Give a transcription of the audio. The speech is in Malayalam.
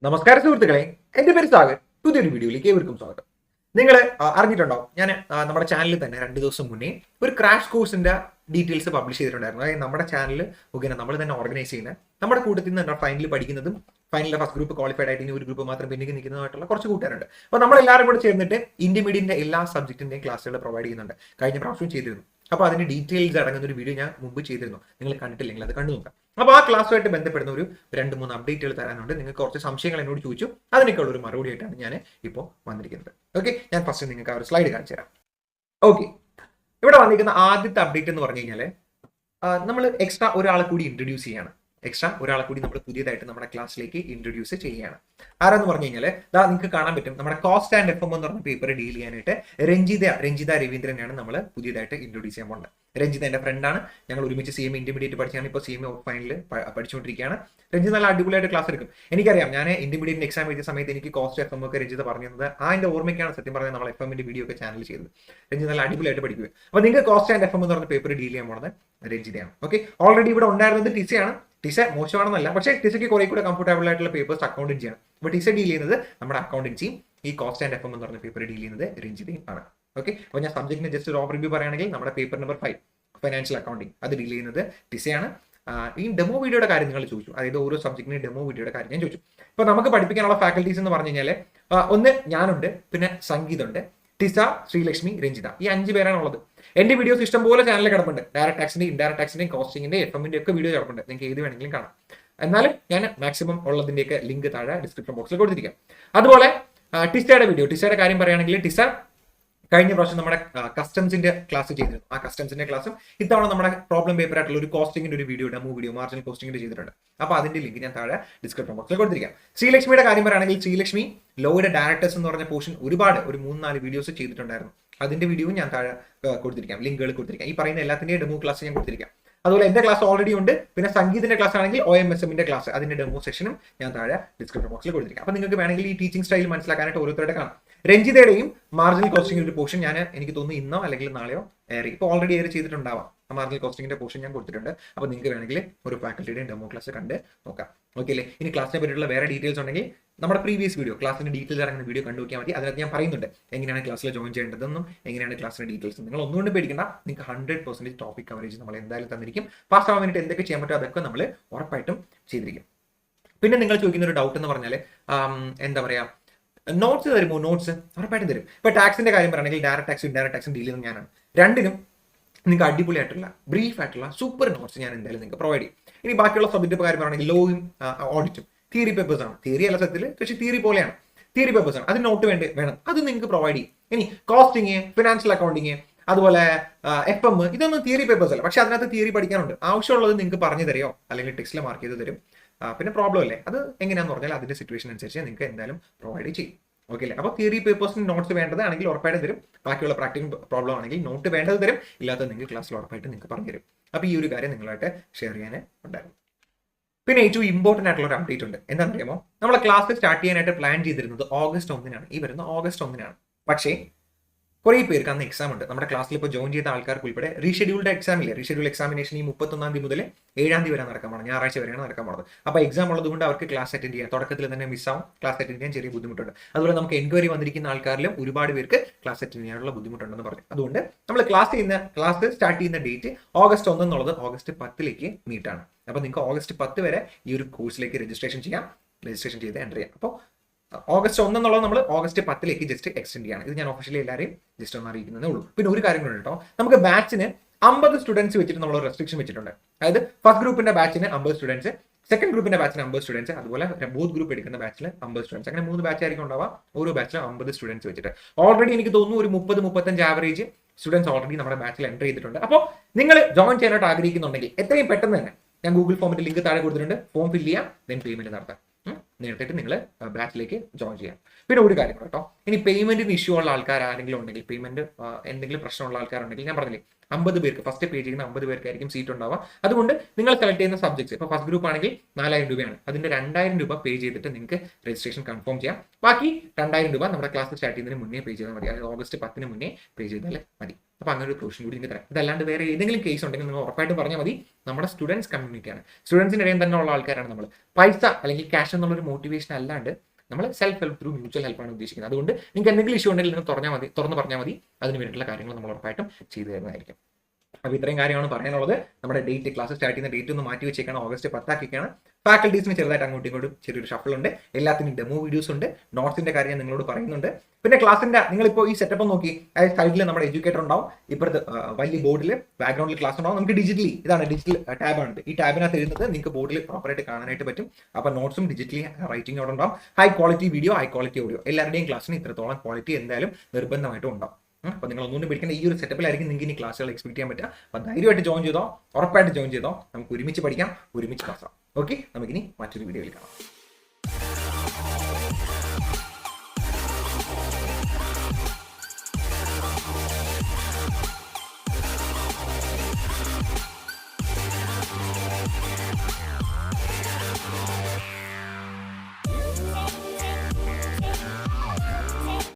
നമസ്കാരം സുഹൃത്തുക്കളെ, എന്റെ പേര് സാഗർ. പുതിയൊരു വീഡിയോയിലേക്ക് ഏവർക്കും സ്വാഗതം. നിങ്ങൾ അറിഞ്ഞിട്ടുണ്ടോ, ഞാൻ നമ്മുടെ ചാനലിൽ തന്നെ 2 ദിവസം മുന്നേ ഒരു ക്രാഷ് കോഴ്സിന്റെ ഡീറ്റെയിൽസ് പബ്ലിഷ് ചെയ്തിട്ടുണ്ടായിരുന്നു. അതായത് നമ്മുടെ ചാനൽ മുഖേന നമ്മൾ തന്നെ ഓർഗനൈസ് ചെയ്യുന്ന നമ്മുടെ കൂട്ടത്തിൽ നിന്ന് ഫൈനലിൽ പഠിക്കുന്നതും ഫൈനലിലെ ഫസ്റ്റ് ഗ്രൂപ്പ് ക്വാളിഫൈഡ് ആയിട്ട് ഇനി ഒരു ഗ്രൂപ്പ് മാത്രം പിന്നിൽ നിൽക്കുന്നതായിട്ടുള്ള കുറച്ച് കൂട്ടുകാരുണ്ട്. അപ്പോൾ നമ്മളെല്ലാവരും കൂടെ ചേർന്നിട്ട് ഇന്റർമീഡിയറ്റിന്റെ എല്ലാ സബ്ജക്റ്റിന്റെയും ക്ലാസ്സുകൾ പ്രൊവൈഡ് ചെയ്യുന്നുണ്ട്. കഴിഞ്ഞ പ്രാവശ്യം ചെയ്തിരുന്നു. അപ്പോൾ അതിന്റെ ഡീറ്റെയിൽസ് അടങ്ങുന്ന ഒരു വീഡിയോ ഞാൻ മുമ്പ് ചെയ്തിരുന്നു. നിങ്ങൾ കണ്ടിട്ടില്ലെങ്കിൽ അത് കണ്ടു നോക്കാം. അപ്പോൾ ആ ക്ലാസ്സുമായിട്ട് ബന്ധപ്പെടുന്ന ഒരു 2-3 അപ്ഡേറ്റുകൾ തരാനുണ്ട്. നിങ്ങൾക്ക് കുറച്ച് സംശയങ്ങൾ എന്നോട് ചോദിച്ചു, അതിനൊക്കെയുള്ള ഒരു മറുപടി ആയിട്ടാണ് ഞാൻ ഇപ്പോൾ വന്നിരിക്കുന്നത്. ഓക്കെ, ഞാൻ ഫസ്റ്റ് നിങ്ങൾക്ക് ആ ഒരു സ്ലൈഡ് കാണിച്ചു തരാം. ഓക്കെ, ഇവിടെ വന്നിരിക്കുന്ന ആദ്യത്തെ അപ്ഡേറ്റ് എന്ന് പറഞ്ഞു കഴിഞ്ഞാൽ നമ്മൾ എക്സ്ട്രാ ഒരാളെ കൂടി ഇൻട്രൊഡ്യൂസ് ചെയ്യാണ്. നമ്മൾ പുതിയതായിട്ട് നമ്മുടെ ക്ലാസ്സിലേക്ക് ഇൻട്രൊഡ്യൂസ് ചെയ്യുകയാണ്. ആരാന്ന് പറഞ്ഞു കഴിഞ്ഞാൽ നിങ്ങൾക്ക് കാണാൻ പറ്റും, നമ്മുടെ കോസ്റ്റ് ആൻഡ് എഫ് എം എന്ന് പറഞ്ഞ പേപ്പർ ഡീൽ ചെയ്യാനായിട്ട് രഞ്ജിത രവീന്ദ്രനെയാണ് നമ്മൾ പുതിയതായിട്ട് ഇൻട്രൊഡ്യൂസ് ചെയ്യാൻ പോകുന്നത്. രഞ്ജിത എന്റെ ഫ്രണ്ടാണ്. ഞങ്ങൾ ഒരുമിച്ച് CMA ഇന്റർമീഡിയറ്റ് പഠിച്ചാണ്. ഇപ്പോൾ CMA ഫൈനൽ പഠിച്ചുകൊണ്ടിരിക്കുകയാണ്. രഞ്ജിത നല്ല അടിപൊളിയായിട്ട് ക്ലാസ് എടുക്കും. എനിക്കറിയാം, ഞാൻ ഇന്റർമീഡിയറ്റ് എക്സാം എഴുതിയ സമയത്ത് എനിക്ക് കോസ്റ്റ് എഫ് എം ഒക്കെ രഞ്ജിത പറഞ്ഞത് എന്റെ ഓർമ്മയ്ക്കാണ് സത്യം പറഞ്ഞാൽ നമ്മൾ എഫ് എമ്മിന്റെ വീഡിയോ ഒക്കെ ചാനൽ ചെയ്തത്. രഞ്ജിത നല്ല അടിപൊളിയായിട്ട് പഠിക്കുക. അപ്പോൾ നിങ്ങൾക്ക് കോസ്റ്റ് ആൻഡ് എഫ് എം എന്ന് പറഞ്ഞ പേപ്പർ ഡീൽ ചെയ്യാൻ പോകുന്നത് രഞ്ജിതയാണ്. ഓക്കെ, ഓൾറെഡി ഇവിടെ ഉണ്ടായിരുന്നത് ടിസയാണ്. ടിസ മോശമാണെന്നല്ല, പക്ഷേ ടിസയ്ക്ക് കുറെ കൂടെ കംഫർട്ടബിൾ ആയിട്ടുള്ള പേപ്പേഴ്സ് അക്കൗണ്ടൻസിയാണ്. അപ്പോൾ ടിസ ഡീൽ ചെയ്യുന്നത് നമ്മുടെ അക്കൗണ്ടൻസിയും ഈ കോസ്റ്റ് ആൻഡ് എഫ് എം എന്ന് പറഞ്ഞ പേപ്പർ ഡീൽ ചെയ്യുന്നത് രഞ്ജിതയും ആണ്. ഓക്കെ, അപ്പോൾ ഞാൻ സബ്ജക്റ്റിന് ജസ്റ്റ് ഒരു ഓവർ റിവ്യൂ പറയുകയാണെങ്കിൽ നമ്മുടെ പേപ്പർ നമ്പർ 5 ഫൈനാൻഷ്യൽ അക്കൗണ്ടിങ് അത് ഡീൽ ചെയ്യുന്നത് ടിസയാണ്. ഈ ഡെമോ വീഡിയോയുടെ കാര്യം നിങ്ങൾ ചോദിച്ചു, അതായത് ഓരോ സബ്ജക്റ്റിന് ഡെമോ വീഡിയോയുടെ കാര്യം ഞാൻ ചോദിച്ചു. ഇപ്പോൾ നമുക്ക് പഠിപ്പിക്കാനുള്ള ഫാക്കൽറ്റീസ് എന്ന് പറഞ്ഞു കഴിഞ്ഞാൽ ഒന്ന് ഞാനുണ്ട്, പിന്നെ സംഗീതമുണ്ട്, ടിസ, ശ്രീലക്ഷ്മി, രഞ്ജിത, ഈ 5 പേരാണ് ഉള്ളത്. എന്റെ വീഡിയോസ് ഇഷ്ടംപോലെ ചാനലിൽ കിടപ്പുണ്ട്. ഡയറക്ട് ടാക്സിന്റെയും ഇൻഡയറക്ട് ടാക്സിന്റെയും കോസ്റ്റിംഗിന്റെ എഫ്എമ്മിന്റെ ഒക്കെ വീഡിയോ കിടപ്പുണ്ട്. നിങ്ങൾക്ക് ഏത് വേണമെങ്കിലും കാണാം. എന്നാലും ഞാൻ മാക്സിമം ഉള്ളതിന്റെയൊക്കെ ലിങ്ക് താഴെ ഡിസ്ക്രിപ്ഷൻ ബോക്സിൽ കൊടുത്തിരിക്കാം. അതുപോലെ ടിസയുടെ കാര്യം പറയുകയാണെങ്കിൽ ടിസ കഴിഞ്ഞ പ്രാവശ്യം നമ്മുടെ കസ്റ്റംസിന്റെ ക്ലാസ് ചെയ്തിരുന്നു. ആ കസ്റ്റംസിന്റെ ക്ലാസ്സും ഇത്തവണ നമ്മുടെ പ്രോബ്ലം പേപ്പർ ആയിട്ടുള്ള ഒരു കോസ്റ്റിംഗിന്റെ ഒരു വീഡിയോ ഡെമോ വീഡിയോ മാർജിനൽ കോസ്റ്റിംഗിന്റെ ചെയ്തിട്ടുണ്ട്. അപ്പോൾ അതിന്റെ ലിങ്ക് ഞാൻ താഴെ ഡിസ്ക്രിപ്ഷൻ ബോക്സിൽ കൊടുത്തിരിക്കാം. ശ്രീലക്ഷ്മിയുടെ കാര്യം പറയുകയാണെങ്കിൽ ശ്രീലക്ഷ്മി ലോയുടെ ഡയറക്ടേഴ്സ് എന്ന് പറഞ്ഞ പോർഷൻ ഒരു 3-4 വീഡിയോസ് ചെയ്തിട്ടുണ്ടായിരുന്നു. അതിന്റെ വീഡിയോ ഞാൻ താഴെ കൊടുത്തിരിക്കാം, ലിങ്കുകൾ കൊടുത്തിരിക്കാം. ഈ പറയുന്ന എല്ലാത്തിന്റെയും ഡെമോ ക്ലാസ് ഞാൻ കൊടുത്തിരിക്കാം. അതുപോലെ എന്റെ ക്ലാസ് ഓൾറെഡി ഉണ്ട്. പിന്നെ സംഗീതത്തിന്റെ ക്ലാസ് ആണെങ്കിൽ OMSMന്റെ ക്ലാസ് അതിന്റെ ഡെമോ സെക്ഷനും ഞാൻ താഴെ ഡിസ്ക്രിപ്ഷൻ ബോക്സിൽ കൊടുത്തിരിക്കാം. അപ്പോൾ നിങ്ങൾക്ക് വേണമെങ്കിൽ ഈ ടീച്ചിങ് സ്റ്റൈൽ മനസ്സിലാക്കാനായിട്ട് ഓരോരുത്തരുടെ കാണാം. രഞ്ജിതയുടെയും മാർജിനൽ കോസ്റ്റിംഗിന്റെ ഒരു പോർഷൻ ഞാൻ എനിക്ക് തോന്നുന്നു ഇന്നോ അല്ലെങ്കിൽ നാളെയോ ഇപ്പോൾ ഓൾറെഡി ചെയ്തിട്ടുണ്ടാവാം. ആ മാർജിനൽ കോസ്റ്റിംഗിന്റെ പോർഷൻ ഞാൻ കൊടുത്തിട്ടുണ്ട്. അപ്പോൾ നിങ്ങൾക്ക് വേണമെങ്കിൽ ഒരു ഫാക്കൽറ്റിയുടെയും ഡെമോ ക്ലാസ് കണ്ട് നോക്കാം. ഓക്കെ അല്ലേ? ഇനി ക്ലാസിനെ പറ്റിയുള്ള വേറെ ഡീറ്റെയിൽസ് ഉണ്ടെങ്കിൽ നമ്മുടെ പ്രീവിയസ് വീഡിയോ ക്ലാസിന്റെ ഡീറ്റെയിൽസ് ഇറങ്ങുന്ന വീഡിയോ കണ്ടു നോക്കിയാൽ മതി. അതിനകത്ത് ഞാൻ പറയുന്നുണ്ട് എങ്ങനെയാണ് ക്ലാസ്സിൽ ജോയിൻ ചെയ്യേണ്ടതെന്നും എങ്ങനെയാണ് ക്ലാസിന്റെ ഡീറ്റെയിൽസ്. നിങ്ങൾ ഒന്നുകൊണ്ട് പേടിക്കേണ്ട, നിങ്ങൾക്ക് 100% ടോപ്പിക് കവറേജ് നമ്മൾ എന്തായാലും തന്നിരിക്കും. പാസ് ആവാൻ വേണ്ടിയിട്ട് എന്തൊക്കെ ചെയ്യാൻ പറ്റുമോ അതൊക്കെ നമ്മൾ ഉറപ്പായിട്ടും ചെയ്തിരിക്കും. പിന്നെ നിങ്ങൾ ചോദിക്കുന്ന ഒരു ഡൗട്ട് എന്ന് പറഞ്ഞാൽ എന്താ പറയാ, നോട്ട്സ് തരുമോ? നോട്ട്സ് ഉറപ്പായിട്ടും തരും. ഇപ്പൊ ടാക്സിന്റെ കാര്യം പറയുകയാണെങ്കിൽ ഡയറക്ട് ടാക്സും ഇൻഡയറക്ട് ടാക്സും ഡീൽ ചെയ്യുന്നത് ഞാനാണ്. രണ്ടിനും നിങ്ങൾക്ക് അടിപൊളിയായിട്ടുള്ള ബ്രീഫ് ആയിട്ടുള്ള സൂപ്പർ നോട്ട്സ് ഞാൻ എന്തായാലും നിങ്ങൾക്ക് പ്രൊവൈഡ് ചെയ്യും. ഇനി ബാക്കിയുള്ള സബ്ജക്ട് കാര്യം പറയുകയാണെങ്കിൽ ലോയും ഓഡിറ്റും തിയറി പേപ്പേഴ്സ് ആണ്. തിയറി അല്ല സത്യത്തിൽ, പക്ഷേ തിയറി പോലെയാണ്. തിയറി പേപ്പേഴ്സ് ആണ്, അതിന് നോട്ട് വേണം, അത് നിങ്ങൾക്ക് പ്രൊവൈഡ് ചെയ്യും. ഇനി കോസ്റ്റിംഗ്, ഫിനാൻഷ്യൽ അക്കൗണ്ടിങ്, അതുപോലെ FM, ഇതൊന്നും തിയറി പേപ്പേഴ്സ് അല്ല, പക്ഷെ അതിനകത്ത് തിയറി പഠിക്കാനുണ്ട്. ആവശ്യമുള്ളത് നിങ്ങൾക്ക് പറഞ്ഞു തരുമോ അല്ലെങ്കിൽ ടെക്സ്റ്റിൽ മാർക്ക് ചെയ്ത് തരും. പിന്നെ പ്രോബ്ലം അല്ലേ, അത് എങ്ങനെയാന്ന് പറഞ്ഞാൽ അതിന്റെ സിറ്റുവേഷൻ അനുസരിച്ച് നിങ്ങൾക്ക് എന്തായാലും പ്രൊവൈഡ് ചെയ്യും. ഓക്കെ അല്ലേ? അപ്പോൾ തിയറി പേപ്പേഴ്സിന് നോട്ട്സ് വേണ്ടത് ആണെങ്കിൽ ഉറപ്പായിട്ട് തരും. ബാക്കിയുള്ള പ്രാക്ടിക്കൽ പ്രോബ്ലം ആണെങ്കിൽ നോട്ട് വേണ്ടത് തരും. ഇല്ലാത്ത നിങ്ങൾക്ക് ക്ലാസ്സിൽ ഉറപ്പായിട്ട് നിങ്ങൾക്ക് പറഞ്ഞു തരും. അപ്പോൾ ഈ ഒരു കാര്യം നിങ്ങളായിട്ട് ഷെയർ ചെയ്യാൻ ഉണ്ടായിരുന്നു. പിന്നെ ഏറ്റവും ഇമ്പോർട്ടന്റ് ആയിട്ടുള്ള ഒരു അപ്ഡേറ്റ് ഉണ്ട്. എന്താണെന്ന് അറിയാമോ? നമ്മളെ ക്ലാസ് സ്റ്റാർട്ട് ചെയ്യാനായിട്ട് പ്ലാൻ ചെയ്തിരുന്നത് ഓഗസ്റ്റ് 1-നാണ്. ഈ വരുന്ന ഓഗസ്റ്റ് 1-നാണ്. പക്ഷേ കുറേ പേർക്ക് അന്ന് എക്സാം ഉണ്ട്. നമ്മുടെ ക്ലാസ്സിൽ ഇപ്പോൾ ജോയിൻ ചെയ്ത ആൾക്കാർക്ക് ഉൾപ്പെടെ റീഷെഡ്യൂൾഡ് എക്സാം ഇല്ലേ? റീഷെഡ്യൂൾ എക്സാമിനേഷൻ ഈ 31-ാം തീയതി മുതൽ 7-ാം തീയതി വരെ നടക്കാൻ പോകണം. ഞായറാഴ്ച വരെയാണ് നടക്കാൻ പോകുന്നത്. അപ്പോൾ എക്സാം ഉള്ളതുകൊണ്ട് അവർക്ക് ക്ലാസ് അറ്റൻഡ് ചെയ്യാൻ തുടക്കത്തിൽ തന്നെ മിസ്സാവും. ക്ലാസ് അറ്റൻഡ് ചെയ്യാൻ ചെറിയ ബുദ്ധിമുട്ടുണ്ട്. അതുപോലെ നമുക്ക് എൻക്വയറി വന്നിരിക്കുന്ന ആൾക്കാരിലും ഒരുപാട് പേർക്ക് ക്ലാസ് അറ്റൻഡ് ചെയ്യാനുള്ള ബുദ്ധിമുട്ടുണ്ടെന്ന് പറഞ്ഞു. അതുകൊണ്ട് നമ്മൾ ക്ലാസ് സ്റ്റാർട്ട് ചെയ്യുന്ന ഡേറ്റ് ഓഗസ്റ്റ് 1 എന്നുള്ളത് ഓഗസ്റ്റ് 10-ലേക്ക് മീറ്റാണ്. അപ്പോൾ നിങ്ങൾക്ക് ഓഗസ്റ്റ് 10 വരെ ഈ ഒരു കോഴ്സിലേക്ക് രജിസ്ട്രേഷൻ ചെയ്ത് എൻ്റർ ചെയ്യാം. അപ്പോൾ ഓഗസ്റ്റ് 1 എന്നുള്ളത് നമ്മൾ ഓഗസ്റ്റ് 10-ലേക്ക് ജസ്റ്റ് എക്സ്റ്റെൻഡ് ചെയ്യാണ്. ഇത് ഞാൻ ഒഫീഷ്യലി എല്ലാവരെയും ജസ്റ്റ് ഒന്ന് അറിയിക്കുന്നതേ ഉള്ളൂ. പിന്നെ ഒരു കാര്യം കൂടെ കേട്ടോ, നമുക്ക് ബാച്ചിന് 50 സ്റ്റുഡൻസ് വെച്ചിട്ട് നമ്മൾ റെസ്ട്രിക്ഷൻ വെച്ചിട്ടുണ്ട്. അതായത് ഫസ്റ്റ് ഗ്രൂപ്പിന്റെ ബാച്ചിന് 50 സ്റ്റുഡൻസ്, സെക്കൻഡ് ഗ്രൂപ്പിന്റെ ബാച്ചിന് 50 സ്റ്റുഡൻസ്, അതുപോലെ ബോത്ത് ഗ്രൂപ്പ് എടുക്കുന്ന ബാച്ചിൽ 50 സ്റ്റുഡൻസ്. അങ്ങനെ 3 ബാച്ച് ആയിരിക്കും ഉണ്ടാവുക. ഓരോ ബാച്ചിലും 50 സ്റ്റുഡൻസ് വെച്ചിട്ട് ഓൾറെഡി എനിക്ക് തോന്നുന്നു ഒരു 30-35 ആവറേജ് സ്റ്റുഡൻസ് ഓൾറെഡി നമ്മുടെ ബാച്ചിൽ എൻ്റർ ചെയ്തിട്ടുണ്ട്. അപ്പോൾ നിങ്ങൾ ജോയിൻ ചെയ്യാനായിട്ട് ആഗ്രഹിക്കുന്നുണ്ടെങ്കിൽ എത്രയും പെട്ടെന്ന് തന്നെ ഞാൻ ഗൂഗിൾ ഫോമിന്റെ ലിങ്ക് താഴെ കൊടുത്തിട്ടുണ്ട്. ഫോം ഫില്ല് ചെയ്യാം, ദെൻ പേയ്മെന്റ് നടത്താം. നേരിട്ടിട്ട് നിങ്ങൾ ബാച്ചിലേക്ക് ജോയിൻ ചെയ്യാം. പിന്നെ ഒരു കാര്യം കേട്ടോ, ഇനി പേയ്മെന്റിന് ഇഷ്യൂ ഉള്ള ആൾക്കാർ ആരെങ്കിലും ഉണ്ടെങ്കിൽ, പേയ്മെന്റ് എന്തെങ്കിലും പ്രശ്നമുള്ള ആൾക്കാരുണ്ടെങ്കിൽ, ഞാൻ പറഞ്ഞില്ലേ 50 പേർക്ക് ഫസ്റ്റ് പേ ചെയ്യുന്ന 50 പേർക്കായിരിക്കും സീറ്റ് ഉണ്ടാവുക. അതുകൊണ്ട് നിങ്ങൾ സെലക്ട് ചെയ്യുന്ന സബ്ജക്ട്സ് ഇപ്പോൾ ഫസ്റ്റ് ഗ്രൂപ്പ് ആണെങ്കിൽ 4000 രൂപയാണ്. അതിന്റെ 2000 രൂപ പേ ചെയ്തിട്ട് നിങ്ങൾക്ക് രജിസ്ട്രേഷൻ കൺഫേം ചെയ്യാം. ബാക്കി 2000 രൂപ നമ്മുടെ ക്ലാസ് സ്റ്റാർട്ട് ചെയ്യുന്നതിന് മുന്നേ പേ ചെയ്താൽ മതി. അതായത് ഓഗസ്റ്റ് 10 മുന്നേ പേ ചെയ്താൽ മതി. അപ്പോൾ അങ്ങനെ ഒരു പ്രൊവിഷൻ കൂടി നിങ്ങൾക്ക് തരാം. ഇതല്ലാണ്ട് വേറെ ഏതെങ്കിലും കേസ് ഉണ്ടെങ്കിൽ നിങ്ങൾ ഉറപ്പായിട്ടും പറഞ്ഞാൽ മതി. നമ്മുടെ സ്റ്റുഡൻസ് കമ്മ്യൂണിറ്റിയാണ്, സ്റ്റുഡൻസിൻ്റെ ഇടയിൽ തന്നെ ഉള്ള ആൾക്കാരാണ് നമ്മൾ. പൈസ അല്ലെങ്കിൽ ക്യാഷ് എന്നുള്ളൊരു മോട്ടിവേഷൻ അല്ലാണ്ട് നമ്മൾ സെൽഫ് ഹെൽപ്പ് ത്രൂ മ്യൂച്വൽ ഹെൽപ്പാണ് ഉദ്ദേശിക്കുന്നത്. അതുകൊണ്ട് നിങ്ങൾക്ക് എന്തെങ്കിലും ഇഷ്യൂ ഉണ്ടെങ്കിൽ നിങ്ങൾ തുറന്ന് പറഞ്ഞാൽ മതി. അതിന് വേണ്ടിയിട്ടുള്ള കാര്യങ്ങൾ നമ്മൾ ഉറപ്പായിട്ടും ചെയ്തു തരുന്നതായിരിക്കും. അപ്പോൾ ഇത്രയും കാര്യമാണ് പറയാനുള്ളത്. നമ്മുടെ ഡേറ്റ് ക്ലാസ് സ്റ്റാർട്ട് ചെയ്യുന്ന ഡേറ്റ് ഒന്ന് മാറ്റി വെച്ചേക്കാണ്, ഓഗസ്റ്റ് 10 ഫാക്കൽറ്റീസിന് ചെറുതായിട്ട് അങ്ങോട്ടും ഇങ്ങോട്ടും ചെറിയൊരു ഷഫിൾ ഉണ്ട്. എല്ലാത്തിനും ഡെമോ വീഡിയോസ് ഉണ്ട്. നോട്ട്സിന്റെ കാര്യം ഞാൻ നിങ്ങളോട് പറയുന്നുണ്ട്. പിന്നെ ക്ലാസിന്റെ നിങ്ങളിപ്പോൾ ഈ സെറ്റപ്പ് നോക്കി, അതായത് സൈഡിൽ നമ്മുടെ എഡ്യൂക്കേറ്റർ ഉണ്ടാവും, ഇപ്പുറത്ത് വലിയ ബോർഡിൽ ബാക്ക്ഗ്രൗണ്ടിൽ ക്ലാസ് ഉണ്ടാവും. നമുക്ക് ഡിജിറ്റലി ഇതാണ് ഡിജിറ്റൽ ടാബാണ്. ഈ ടാബിനകത്ത് എഴുതുന്നത് നിങ്ങൾക്ക് ബോർഡിൽ പ്രോപ്പറായിട്ട് കാണാനായിട്ട് പറ്റും. അപ്പോൾ നോട്ട്സും ഡിജിറ്റലി റൈറ്റിംഗ് അവിടെ ഉണ്ടാവും. High quality video, high quality audio, എല്ലാവരുടെയും ക്ലാസ്സിന് ഇത്രത്തോളം ക്വാളിറ്റി എന്തായാലും നിർബന്ധമായിട്ടും ഉണ്ടാവും. അപ്പോൾ നിങ്ങൾ ഒന്നുകൂടി പഠിക്കേണ്ട ഈ ഒരു സെറ്റപ്പിലായിരിക്കും നിങ്ങൾക്ക് ഇനി ക്ലാസ്സുകൾ എക്സ്പെക്ട് ചെയ്യാൻ പറ്റുക. അപ്പോൾ ധൈര്യമായിട്ട് ജോയിൻ ചെയ്തോ, ഉറപ്പായിട്ട് ജോയിൻ ചെയ്തോ. നമുക്ക് ഒരുമിച്ച് പഠിക്കാം, ഒരുമിച്ച് ക്ലാസ് ആവും. ഓക്കെ, നമുക്കിനി മറ്റൊരു വീഡിയോയിൽ കാണാം.